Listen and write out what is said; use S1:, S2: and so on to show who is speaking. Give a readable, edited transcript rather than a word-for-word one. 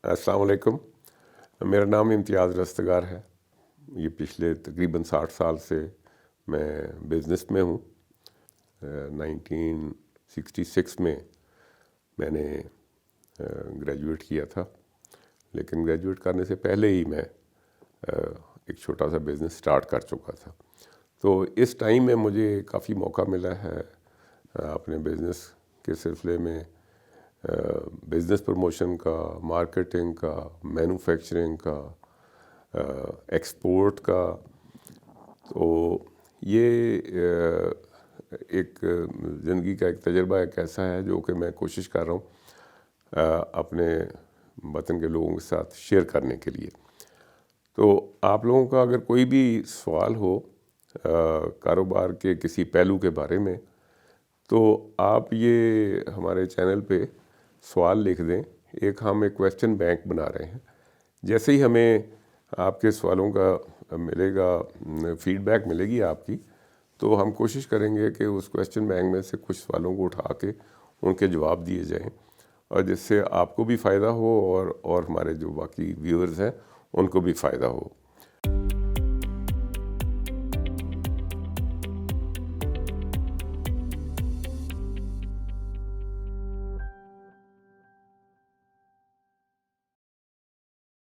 S1: السلام علیکم. میرا نام امتیاز رستگار ہے. یہ پچھلے تقریباً 60 سال سے میں بزنس میں ہوں. 1966 میں نے گریجویٹ کیا تھا، لیکن گریجویٹ کرنے سے پہلے ہی میں ایک چھوٹا سا بزنس سٹارٹ کر چکا تھا. تو اس ٹائم میں مجھے کافی موقع ملا ہے اپنے بزنس کے سلسلے میں بزنس پروموشن کا، مارکیٹنگ کا، مینوفیکچرنگ کا، ایکسپورٹ کا. تو یہ ایک زندگی کا ایک تجربہ ایک ایسا ہے جو کہ میں کوشش کر رہا ہوں اپنے وطن کے لوگوں کے ساتھ شیئر کرنے کے لیے. تو آپ لوگوں کا اگر کوئی بھی سوال ہو کاروبار کے کسی پہلو کے بارے میں، تو آپ یہ ہمارے چینل پہ سوال لکھ دیں. ہم ایک کویسچن بینک بنا رہے ہیں. جیسے ہی ہمیں آپ کے سوالوں کا ملے گا، فیڈ بیک ملے گی آپ کی، تو ہم کوشش کریں گے کہ اس کویسچن بینک میں سے کچھ سوالوں کو اٹھا کے ان کے جواب دیے جائیں، اور جس سے آپ کو بھی فائدہ ہو اور ہمارے جو باقی ویورز ہیں ان کو بھی فائدہ ہو.